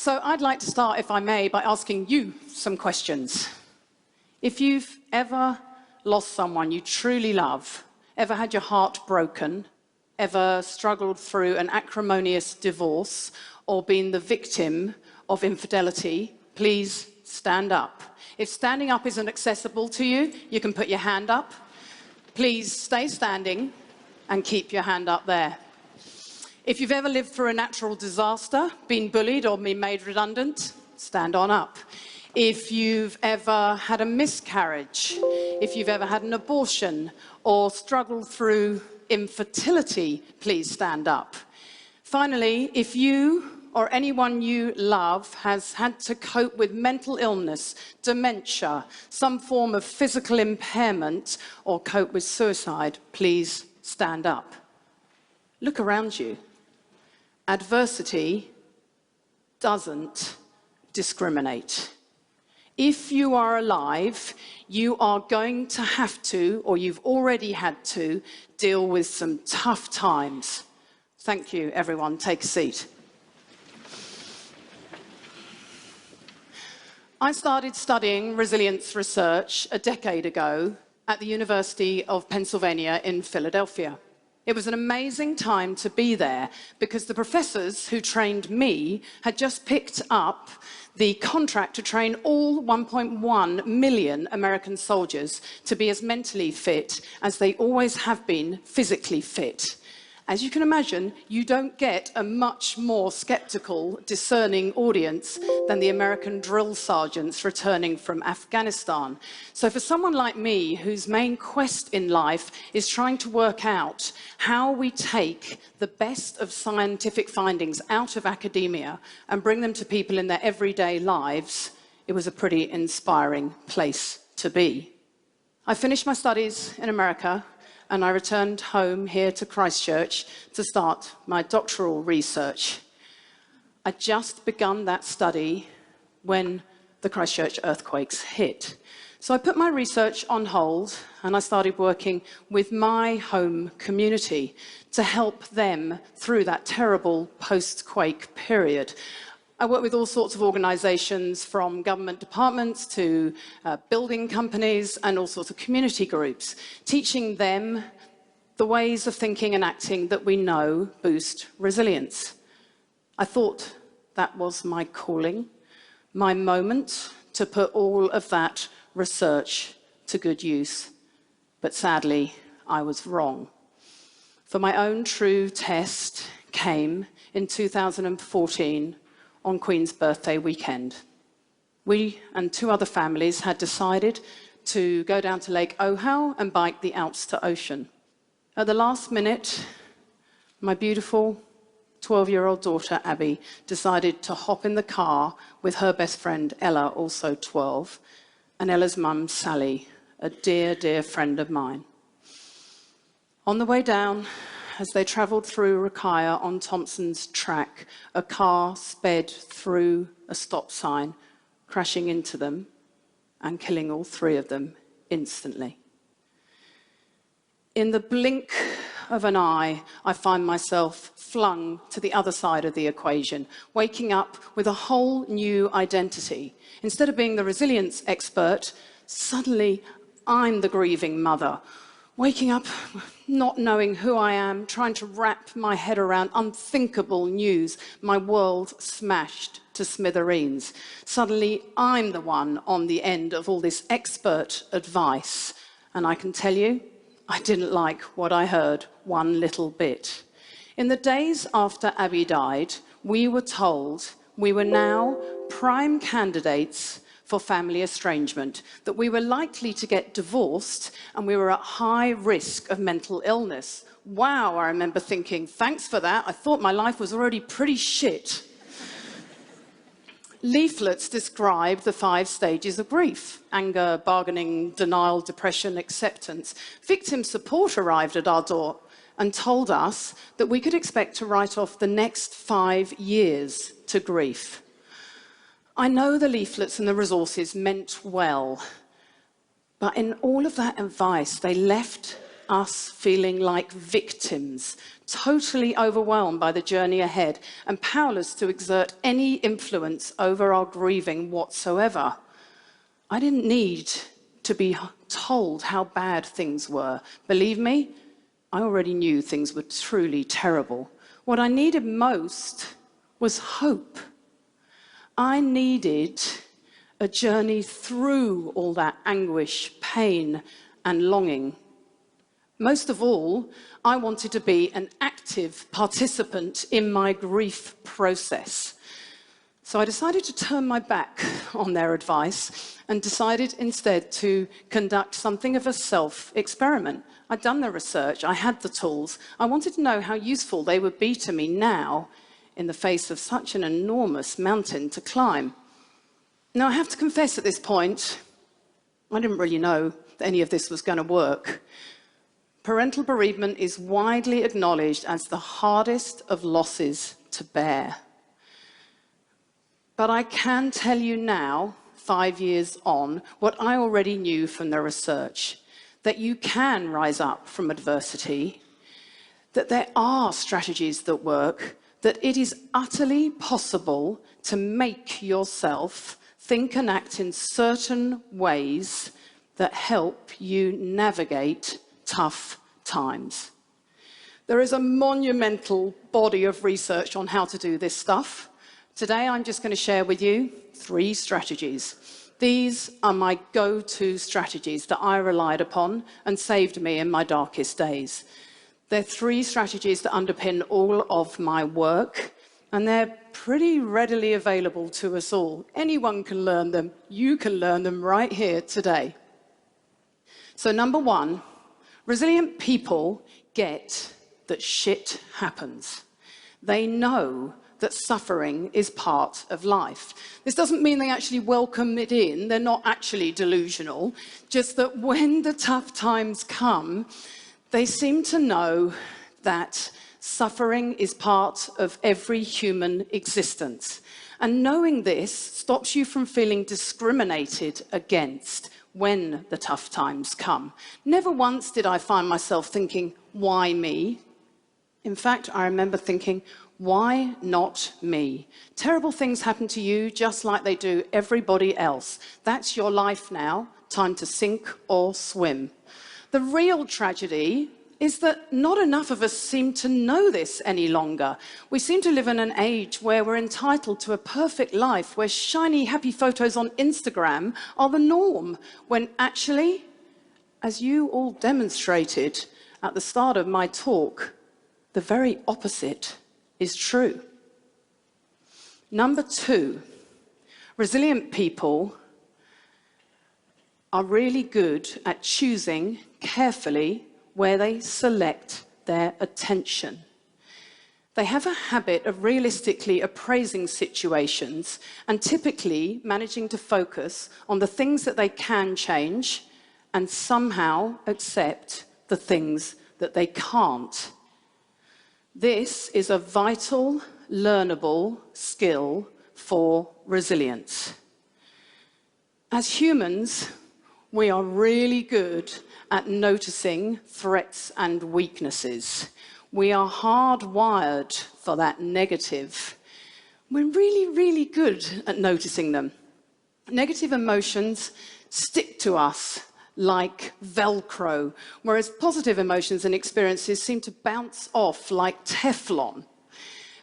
So I'd like to start, if I may, by asking you some questions. If you've ever lost someone you truly love, ever had your heart broken, ever struggled through an acrimonious divorce, or been the victim of infidelity, please stand up. If standing up isn't accessible to you, you can put your hand up. Please stay standing and keep your hand up there. If you've ever lived through a natural disaster, been bullied or been made redundant, stand on up. If you've ever had a miscarriage, if you've ever had an abortion or struggled through infertility, please stand up. Finally, if you or anyone you love has had to cope with mental illness, dementia, some form of physical impairment, or cope with suicide, please stand up. Look around you. Adversity doesn't discriminate. If you are alive, you are going to have to, or you've already had to, deal with some tough times. Thank you, everyone. Take a seat. I started studying resilience research a decade ago at the University of Pennsylvania in Philadelphia. It was an amazing time to be there because the professors who trained me had just picked up the contract to train all 1.1 million American soldiers to be as mentally fit as they always have been physically fit. As you can imagine, you don't get a much more skeptical, discerning audience than the American drill sergeants returning from Afghanistan. So for someone like me, whose main quest in life is trying to work out how we take the best of scientific findings out of academia and bring them to people in their everyday lives, it was a pretty inspiring place to be. I finished my studies in America, and I returned home here to Christchurch to start my doctoral research. I'd just begun that study when the Christchurch earthquakes hit. So I put my research on hold and I started working with my home community to help them through that terrible post-quake period. I work with all sorts of organisations, from government departments to building companies and all sorts of community groups, teaching them the ways of thinking and acting that we know boost resilience. I thought that was my calling, my moment to put all of that research to good use. But sadly, I was wrong. For my own true test came in 2014, on Queen's birthday weekend. We and two other families had decided to go down to Lake Ohau and bike the Alps to Ocean. At the last minute, my beautiful 12-year-old daughter, Abby, decided to hop in the car with her best friend, Ella, also 12, and Ella's mum, Sally, a dear, dear friend of mine. On the way down, as they travelled through Rakaia on Thompson's Track, a car sped through a stop sign, crashing into them and killing all three of them instantly. In the blink of an eye, I find myself flung to the other side of the equation, waking up with a whole new identity. Instead of being the resilience expert, suddenly I'm the grieving mother, waking up not knowing who I am, trying to wrap my head around unthinkable news, my world smashed to smithereens. Suddenly, I'm the one on the end of all this expert advice. And I can tell you, I didn't like what I heard one little bit. In the days after Abby died, we were told we were now prime candidates for family estrangement, that we were likely to get divorced and we were at high risk of mental illness. Wow, I remember thinking, thanks for that. I thought my life was already pretty shit. Leaflets describe the 5 stages of grief: anger, bargaining, denial, depression, acceptance. Victim support arrived at our door and told us that we could expect to write off the next 5 years to grief. I know the leaflets and the resources meant well, but in all of that advice, they left us feeling like victims, totally overwhelmed by the journey ahead and powerless to exert any influence over our grieving whatsoever. I didn't need to be told how bad things were. Believe me, I already knew things were truly terrible. What I needed most was hope. I needed a journey through all that anguish, pain, and longing. Most of all, I wanted to be an active participant in my grief process. So I decided to turn my back on their advice and decided instead to conduct something of a self-experiment. I'd done the research, I had the tools. I wanted to know how useful they would be to me now in the face of such an enormous mountain to climb. Now, I have to confess at this point, I didn't really know that any of this was going to work. Parental bereavement is widely acknowledged as the hardest of losses to bear. But I can tell you now, 5 years on, what I already knew from the research, that you can rise up from adversity, that there are strategies that work, that it is utterly possible to make yourself think and act in certain ways that help you navigate tough times. There is a monumental body of research on how to do this stuff. Today, I'm just going to share with you 3 strategies. These are my go-to strategies that I relied upon and saved me in my darkest days. They're 3 strategies that underpin all of my work, and they're pretty readily available to us all. Anyone can learn them. You can learn them right here today. So number 1, resilient people get that shit happens. They know that suffering is part of life. This doesn't mean they actually welcome it in. They're not actually delusional. Just that when the tough times come, they seem to know that suffering is part of every human existence. And knowing this stops you from feeling discriminated against when the tough times come. Never once did I find myself thinking, why me? In fact, I remember thinking, why not me? Terrible things happen to you just like they do everybody else. That's your life now, time to sink or swim. The real tragedy is that not enough of us seem to know this any longer. We seem to live in an age where we're entitled to a perfect life, where shiny, happy photos on Instagram are the norm, when actually, as you all demonstrated at the start of my talk, the very opposite is true. Number 2, resilient people are really good at choosing carefully where they select their attention. They have a habit of realistically appraising situations and typically managing to focus on the things that they can change and somehow accept the things that they can't. This is a vital, learnable skill for resilience. As humans, we are really good at noticing threats and weaknesses. We are hardwired for that negative. We're really, really good at noticing them. Negative emotions stick to us like Velcro, whereas positive emotions and experiences seem to bounce off like Teflon.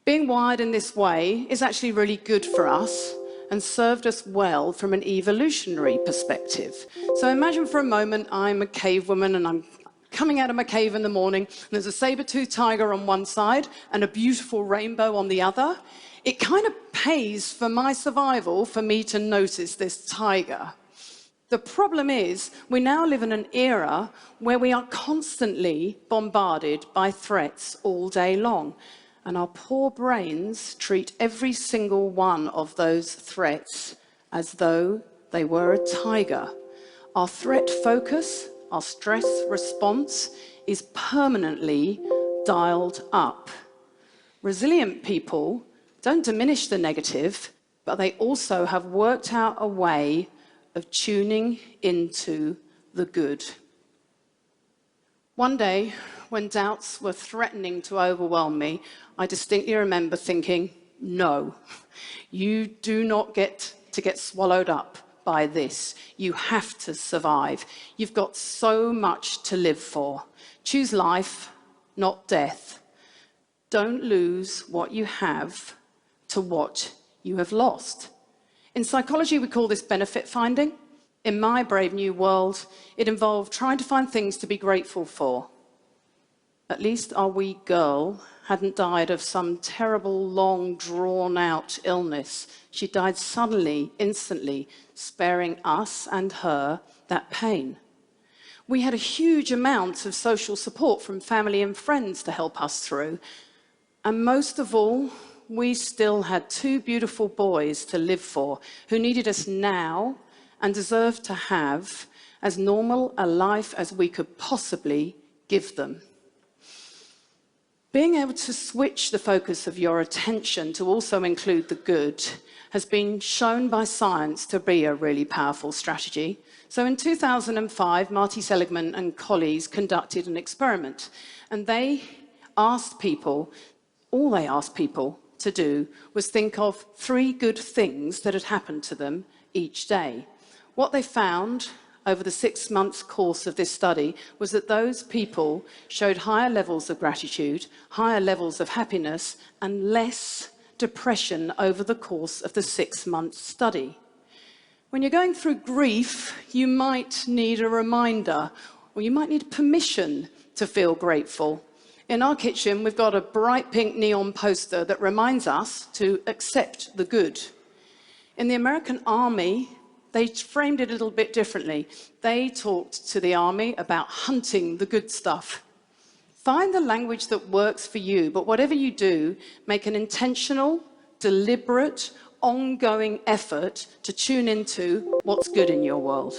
Being wired in this way is actually really good for us and served us well from an evolutionary perspective. So imagine for a moment I'm a cave woman and I'm coming out of my cave in the morning and there's a saber-toothed tiger on one side and a beautiful rainbow on the other. It kind of pays for my survival for me to notice this tiger. The problem is, we now live in an era where we are constantly bombarded by threats all day long. And our poor brains treat every single one of those threats as though they were a tiger. Our threat focus, our stress response is permanently dialed up. Resilient people don't diminish the negative, but they also have worked out a way of tuning into the good. One day, when doubts were threatening to overwhelm me, I distinctly remember thinking, no, you do not get to get swallowed up by this. You have to survive. You've got so much to live for. Choose life, not death. Don't lose what you have to what you have lost. In psychology, we call this benefit finding. In my Brave New World, it involved trying to find things to be grateful for. At least our wee girl hadn't died of some terrible, long, drawn-out illness. She died suddenly, instantly, sparing us and her that pain. We had a huge amount of social support from family and friends to help us through. And most of all, we still had two beautiful boys to live for who needed us now and deserved to have as normal a life as we could possibly give them. Being able to switch the focus of your attention to also include the good has been shown by science to be a really powerful strategy. So in 2005, Marty Seligman and colleagues conducted an experiment, and all they asked people to do was think of 3 good things that had happened to them each day. What they found over the 6 months course of this study was that those people showed higher levels of gratitude, higher levels of happiness, and less depression over the course of the 6-month study. When you're going through grief, you might need a reminder, or you might need permission to feel grateful. In our kitchen, we've got a bright pink neon poster that reminds us to accept the good. In the American Army, they framed it a little bit differently. They talked to the army about hunting the good stuff. Find the language that works for you, but whatever you do, make an intentional, deliberate, ongoing effort to tune into what's good in your world.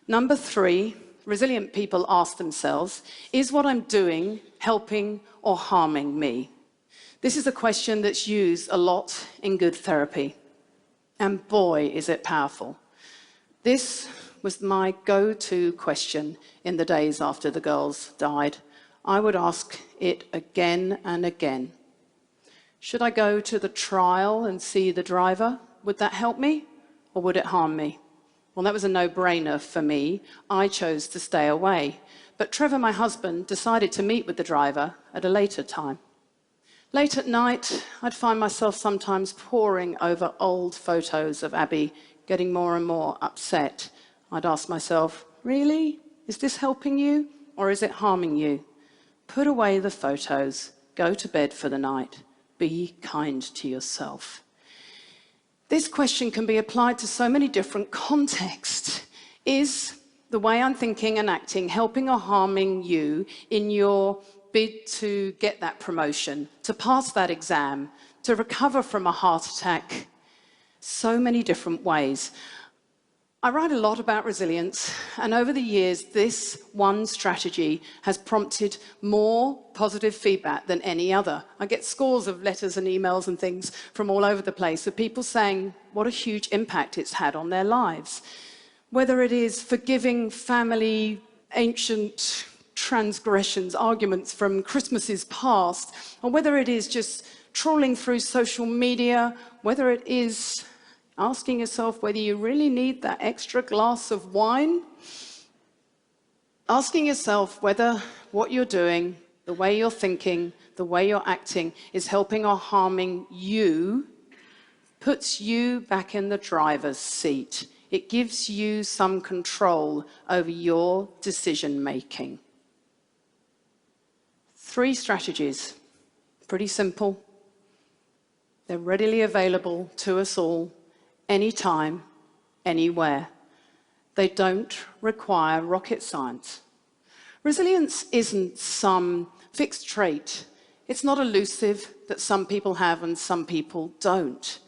Number 3, resilient people ask themselves, is what I'm doing helping or harming me? This is a question that's used a lot in good therapy. And boy, is it powerful. This was my go-to question in the days after the girls died. I would ask it again and again. Should I go to the trial and see the driver? Would that help me, or would it harm me? Well, that was a no-brainer for me. I chose to stay away. But Trevor, my husband, decided to meet with the driver at a later time. Late at night, I'd find myself sometimes poring over old photos of Abby, getting more and more upset. I'd ask myself, really? Is this helping you, or is it harming you? Put away the photos, go to bed for the night, be kind to yourself. This question can be applied to so many different contexts. Is the way I'm thinking and acting helping or harming you in your bid to get that promotion, to pass that exam, to recover from a heart attack? So many different ways. I write a lot about resilience, and over the years, this one strategy has prompted more positive feedback than any other. I get scores of letters and emails and things from all over the place of people saying what a huge impact it's had on their lives. Whether it is forgiving family, ancient transgressions, arguments from Christmases past, or whether it is just trawling through social media, whether it is asking yourself whether you really need that extra glass of wine, asking yourself whether what you're doing, the way you're thinking, the way you're acting is helping or harming you, puts you back in the driver's seat. It gives you some control over your decision-making. 3 strategies, pretty simple. They're readily available to us all, anytime, anywhere. They don't require rocket science. Resilience isn't some fixed trait. It's not elusive that some people have and some people don't.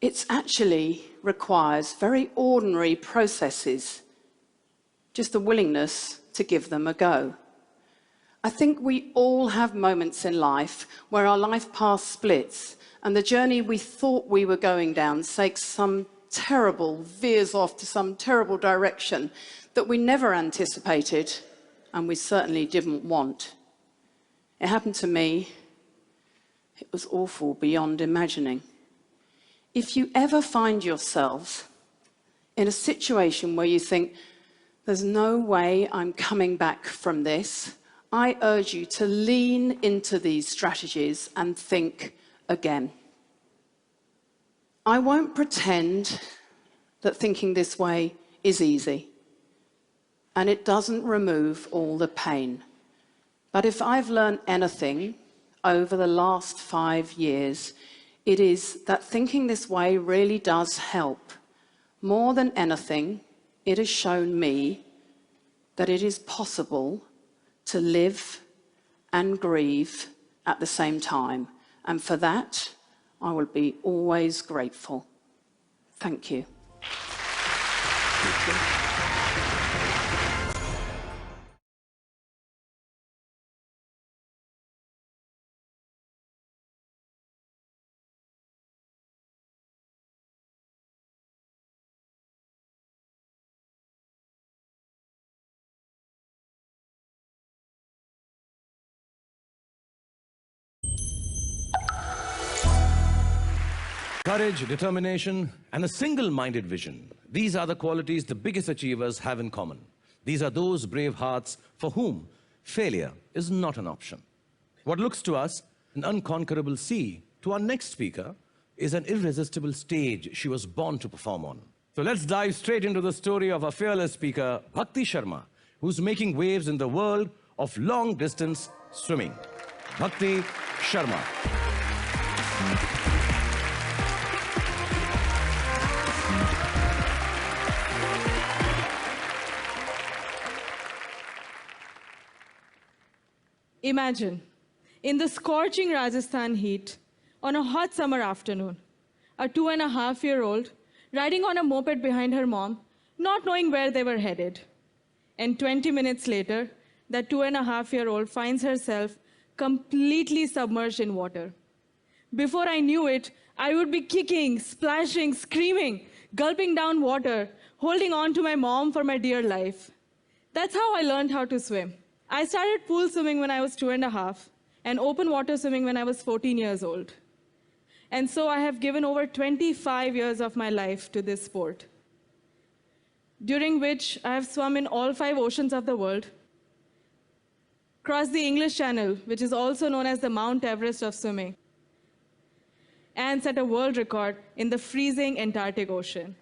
It actually requires very ordinary processes, just a willingness to give them a go. I think we all have moments in life where our life path splits and the journey we thought we were going down takes veers off to some terrible direction that we never anticipated and we certainly didn't want. It happened to me. It was awful beyond imagining. If you ever find yourselves in a situation where you think, there's no way I'm coming back from this, I urge you to lean into these strategies and think again. I won't pretend that thinking this way is easy, and it doesn't remove all the pain. But if I've learned anything over the last 5 years, it is that thinking this way really does help. More than anything, it has shown me that it is possible to live and grieve at the same time. And for that, I will be always grateful. Thank you. Thank you. Courage, determination, and a single-minded vision. These are the qualities the biggest achievers have in common. These are those brave hearts for whom failure is not an option. What looks to us an unconquerable sea, to our next speaker, is an irresistible stage she was born to perform on. So let's dive straight into the story of our fearless speaker, Bhakti Sharma, who's making waves in the world of long-distance swimming. Bhakti Sharma. Imagine, in the scorching Rajasthan heat, on a hot summer afternoon, a 2.5-year-old riding on a moped behind her mom, not knowing where they were headed. And 20 minutes later, that 2.5-year-old finds herself completely submerged in water. Before I knew it, I would be kicking, splashing, screaming, gulping down water, holding on to my mom for my dear life. That's how I learned how to swim. I started pool swimming when I was 2.5 and open water swimming when I was 14 years old. And so I have given over 25 years of my life to this sport, during which I have swum in all 5 oceans of the world, crossed the English Channel, which is also known as the Mount Everest of swimming, and set a world record in the freezing Antarctic Ocean.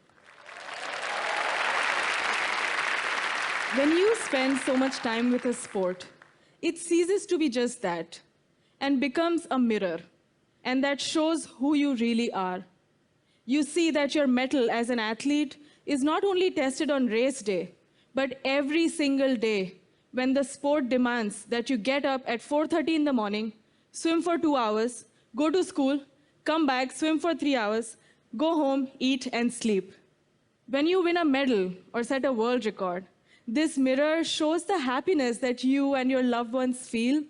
When you spend so much time with a sport, it ceases to be just that and becomes a mirror, and that shows who you really are. You see that your mettle as an athlete is not only tested on race day, but every single day when the sport demands that you get up at 4:30 in the morning, swim for 2 hours, go to school, come back, swim for 3 hours, go home, eat, and sleep. When you win a medal or set a world record, this mirror shows the happiness that you and your loved ones feel,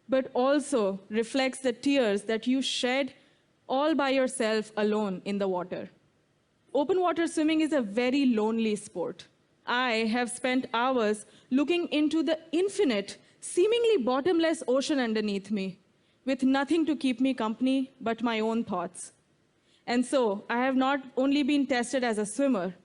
but also reflects the tears that you shed all by yourself alone in the water. Open water swimming is a very lonely sport. I have spent hours looking into the infinite, seemingly bottomless ocean underneath me, with nothing to keep me company but my own thoughts. And so I have not only been tested as a swimmer,